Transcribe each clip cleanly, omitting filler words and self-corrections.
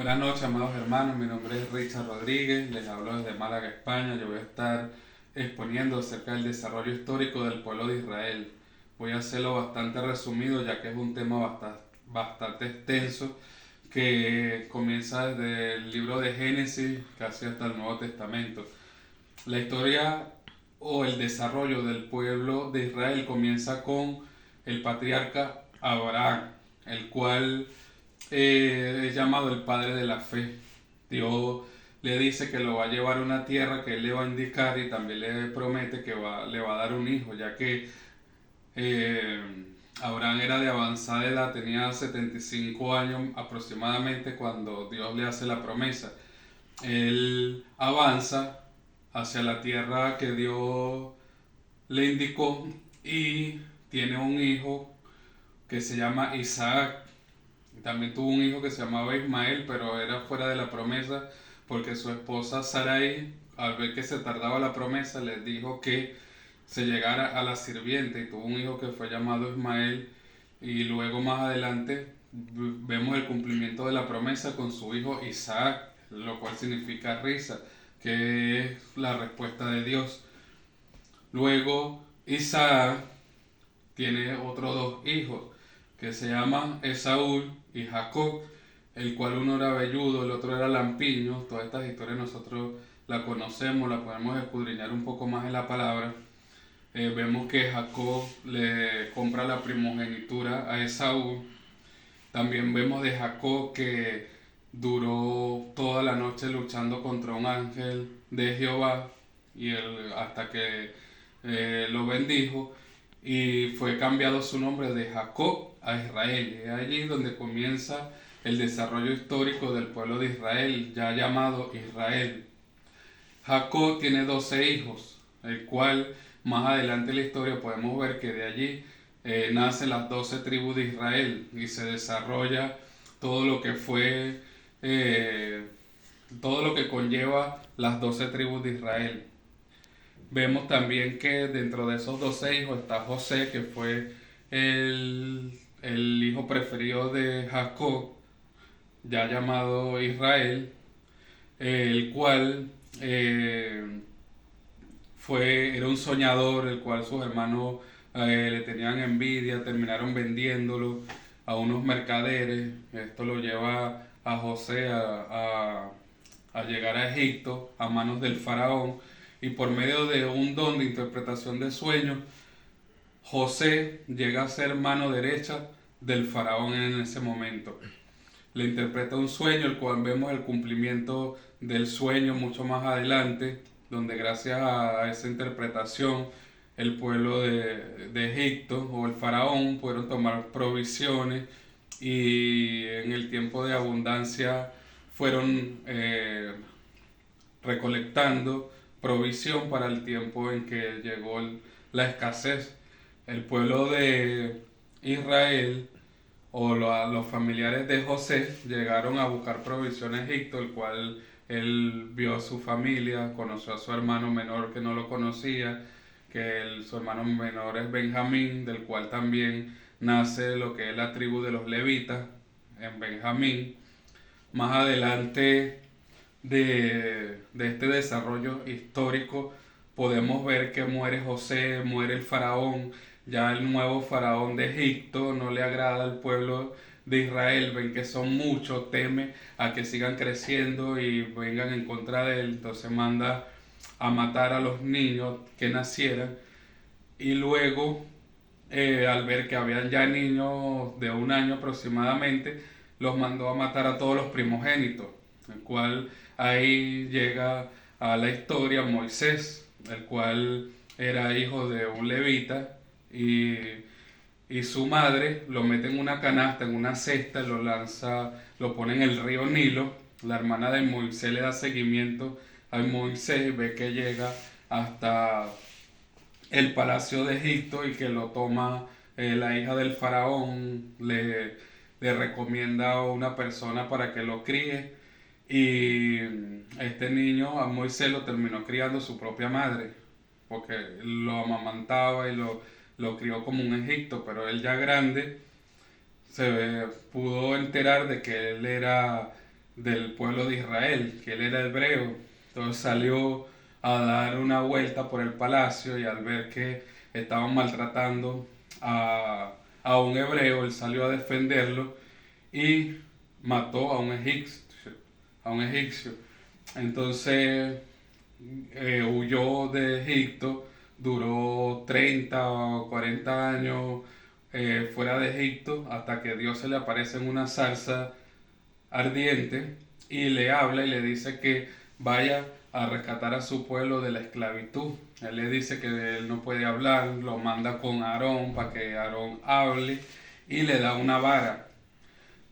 Buenas noches, amados hermanos. Mi nombre es Richard Rodríguez. Les hablo desde Málaga, España. Yo voy a estar exponiendo acerca del desarrollo histórico del pueblo de Israel. Voy a hacerlo bastante resumido, ya que es un tema bastante extenso que comienza desde el libro de Génesis casi hasta el Nuevo Testamento. La historia o el desarrollo del pueblo de Israel comienza con el patriarca Abraham, el cual es llamado el padre de la fe. Dios le dice que lo va a llevar a una tierra que él le va a indicar, y también le promete que le va a dar un hijo, ya que eh, Abraham era de avanzada edad, tenía 75 años aproximadamente cuando Dios le hace la promesa. Él avanza hacia la tierra que Dios le indicó y tiene un hijo que se llama Isaac. También tuvo un hijo que se llamaba Ismael, pero era fuera de la promesa porque su esposa Sarai, al ver que se tardaba la promesa, le dijo que se llegara a la sirvienta, y tuvo un hijo que fue llamado Ismael. Y luego más adelante vemos el cumplimiento de la promesa con su hijo Isaac, lo cual significa risa, que es la respuesta de Dios. Luego Isaac tiene otros dos hijos que se llaman Esaú y Jacob, el cual uno era velludo, el otro era lampiño. Todas estas historias nosotros la conocemos, la podemos escudriñar un poco más en la palabra. Vemos que Jacob le compra la primogenitura a Esaú. También vemos de Jacob que duró toda la noche luchando contra un ángel de Jehová hasta que lo bendijo, y fue cambiado su nombre de Jacob a Israel. Es allí donde comienza el desarrollo histórico del pueblo de Israel, ya llamado Israel. Jacob tiene 12 hijos, el cual más adelante en la historia podemos ver que de allí nacen las 12 tribus de Israel y se desarrolla todo lo que fue, eh, todo lo que conlleva las 12 tribus de Israel. Vemos también que dentro de esos 12 hijos está José, que fue el hijo preferido de Jacob, ya llamado Israel, el cual era un soñador, el cual sus hermanos le tenían envidia, terminaron vendiéndolo a unos mercaderes. Esto lo lleva a José a llegar a Egipto a manos del faraón, y por medio de un don de interpretación de sueños, José llega a ser mano derecha del faraón en ese momento. Le interpreta un sueño, el cual vemos el cumplimiento del sueño mucho más adelante, donde gracias a esa interpretación el pueblo de Egipto o el faraón pudieron tomar provisiones, y en el tiempo de abundancia fueron recolectando provisión para el tiempo en que llegó la escasez. El pueblo de Israel o los familiares de José llegaron a buscar provisión a Egipto, el cual él vio a su familia, conoció a su hermano menor que no lo conocía, que su hermano menor es Benjamín, del cual también nace lo que es la tribu de los levitas en Benjamín. Más adelante de este desarrollo histórico podemos ver que muere José, muere el faraón. Ya el nuevo faraón de Egipto no le agrada al pueblo de Israel, ven que son muchos, teme a que sigan creciendo y vengan en contra de él, entonces manda a matar a los niños que nacieran. Y luego, al ver que habían ya niños de un año aproximadamente, los mandó a matar a todos los primogénitos, el cual ahí llega a la historia Moisés, el cual era hijo de un levita, y, y su madre lo mete en una canasta, en una cesta, lo lanza, lo pone en el río Nilo. La hermana de Moisés le da seguimiento a Moisés y ve que llega hasta el palacio de Egipto, y que lo toma la hija del faraón, le recomienda a una persona para que lo críe, y este niño a Moisés lo terminó criando su propia madre, porque lo amamantaba y lo crió como un Egipto, pero él ya grande pudo enterar de que él era del pueblo de Israel, que él era hebreo. Entonces salió a dar una vuelta por el palacio y al ver que estaban maltratando a un hebreo, él salió a defenderlo y mató a un egipcio. Entonces huyó de Egipto, duró 30 o 40 años fuera de Egipto hasta que Dios se le aparece en una zarza ardiente y le habla y le dice que vaya a rescatar a su pueblo de la esclavitud. Él le dice que él no puede hablar, lo manda con Aarón para que Aarón hable y le da una vara.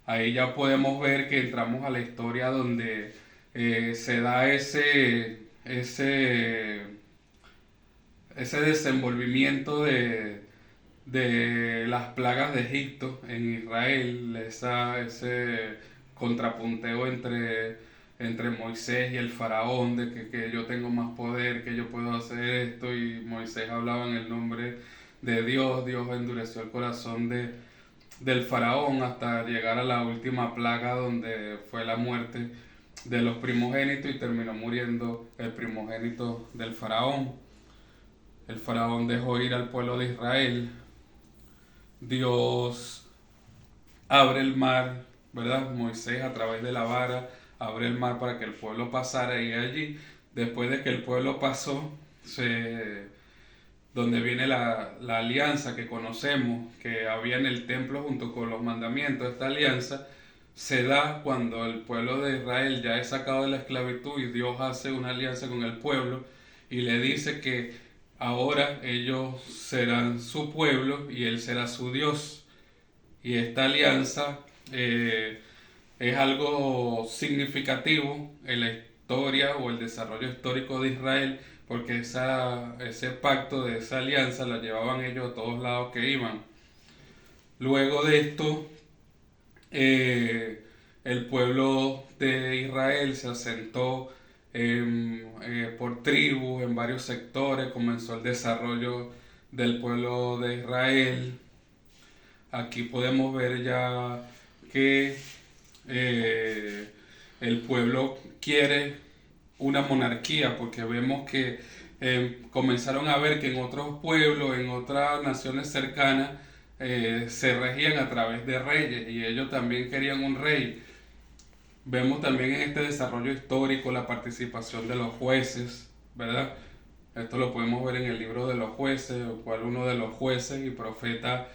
Ahí ya podemos ver que entramos a la historia donde se da ese desenvolvimiento de las plagas de Egipto en Israel, ese contrapunteo entre Moisés y el faraón, de que yo tengo más poder, que yo puedo hacer esto, y Moisés hablaba en el nombre de Dios. Dios endureció el corazón del faraón hasta llegar a la última plaga donde fue la muerte de los primogénitos y terminó muriendo el primogénito del faraón. El faraón dejó ir al pueblo de Israel. Dios abre el mar, ¿verdad? Moisés a través de la vara abre el mar para que el pueblo pasara, y allí, después de que el pueblo pasó, donde viene la alianza que conocemos, que había en el templo junto con los mandamientos. Esta alianza se da cuando el pueblo de Israel ya es sacado de la esclavitud y Dios hace una alianza con el pueblo y le dice que ahora ellos serán su pueblo y él será su Dios. Y esta alianza es algo significativo en la historia o el desarrollo histórico de Israel, porque ese pacto de esa alianza la llevaban ellos a todos lados que iban. Luego de esto, el pueblo de Israel se asentó por tribus en varios sectores, comenzó el desarrollo del pueblo de Israel. Aquí podemos ver ya que el pueblo quiere una monarquía, porque vemos que comenzaron a ver que en otros pueblos, en otras naciones cercanas, se regían a través de reyes y ellos también querían un rey. Vemos también en este desarrollo histórico la participación de los jueces, ¿verdad? Esto lo podemos ver en el libro de los jueces, el cual uno de los jueces y profetas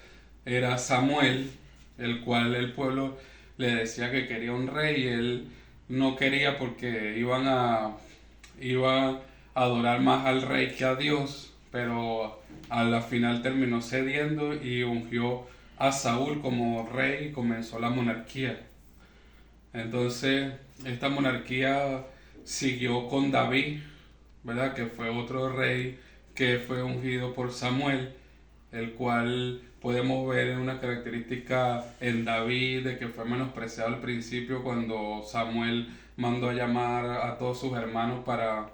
era Samuel, el cual el pueblo le decía que quería un rey y él no quería porque iba a adorar más al rey que a Dios, pero a la final terminó cediendo y ungió a Saúl como rey y comenzó la monarquía. Entonces, esta monarquía siguió con David, ¿verdad? Que fue otro rey que fue ungido por Samuel, el cual podemos ver una característica en David de que fue menospreciado al principio cuando Samuel mandó a llamar a todos sus hermanos para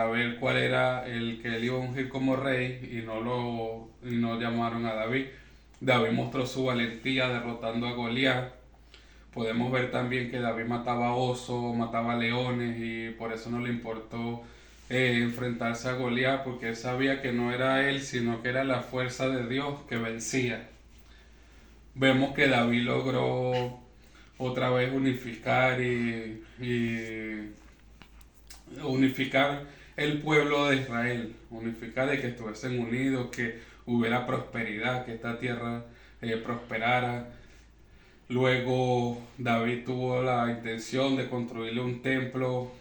ver cuál era el que él iba a ungir como rey, y no llamaron a David. David mostró su valentía derrotando a Goliat. Podemos ver también que David mataba osos, mataba leones, y por eso no le importó enfrentarse a Goliat, porque él sabía que no era él, sino que era la fuerza de Dios que vencía. Vemos que David logró otra vez unificar el pueblo de Israel, unificar de que estuviesen unidos, que hubiera prosperidad, que esta tierra prosperara. Luego David tuvo la intención de construirle un templo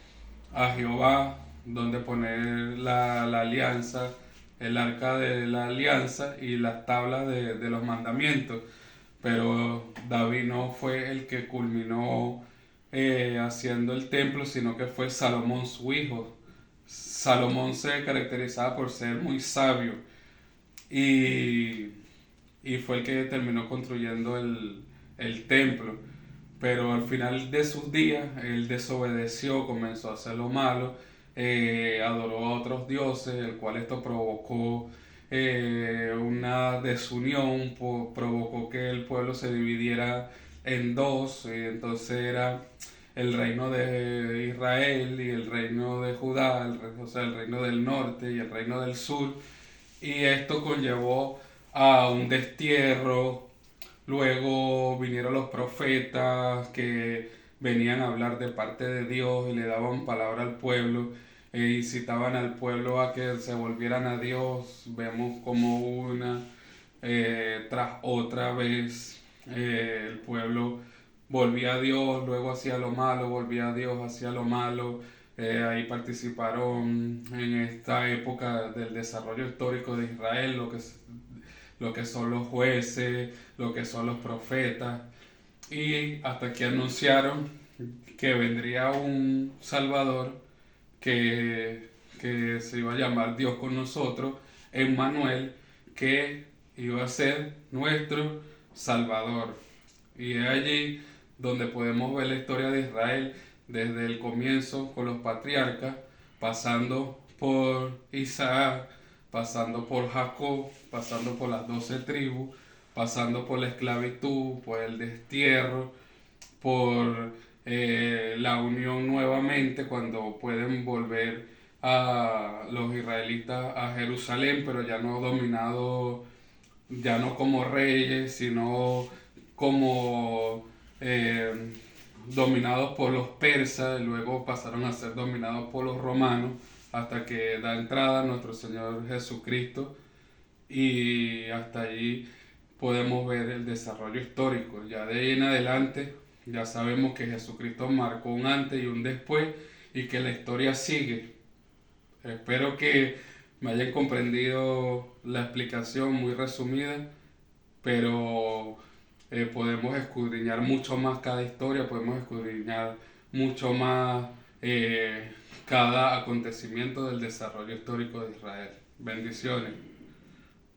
a Jehová, donde poner la alianza, el arca de la alianza y las tablas de los mandamientos. Pero David no fue el que culminó haciendo el templo, sino que fue Salomón su hijo. Salomón se caracterizaba por ser muy sabio y, y fue el que terminó construyendo el templo. Pero al final de sus días, él desobedeció, comenzó a hacer lo malo, adoró a otros dioses, el cual esto provocó una desunión, provocó que el pueblo se dividiera en dos. Entonces era el reino de Israel y el reino de Judá, o sea, el reino del norte y el reino del sur, y esto conllevó a un destierro. Luego vinieron los profetas que venían a hablar de parte de Dios y le daban palabra al pueblo, incitaban al pueblo a que se volvieran a Dios. Vemos como una tras otra vez el pueblo volvía a Dios, luego hacía lo malo, volvía a Dios, hacía lo malo. Ahí participaron en esta época del desarrollo histórico de Israel, lo que son los jueces, lo que son los profetas, y hasta que anunciaron que vendría un Salvador que se iba a llamar Dios con nosotros, Emmanuel, que iba a ser nuestro Salvador. Y es allí donde podemos ver la historia de Israel desde el comienzo con los patriarcas, pasando por Isaac, pasando por Jacob, pasando por las 12 tribus, pasando por la esclavitud, por el destierro, por la unión nuevamente cuando pueden volver a los israelitas a Jerusalén, pero ya no dominados, ya no como reyes, sino como dominados por los persas, y luego pasaron a ser dominados por los romanos, hasta que da entrada nuestro Señor Jesucristo, y hasta allí podemos ver el desarrollo histórico. Ya de ahí en adelante ya sabemos que Jesucristo marcó un antes y un después y que la historia sigue. Espero que me hayan comprendido la explicación muy resumida, pero podemos escudriñar mucho más cada historia, podemos escudriñar mucho más cada acontecimiento del desarrollo histórico de Israel. Bendiciones.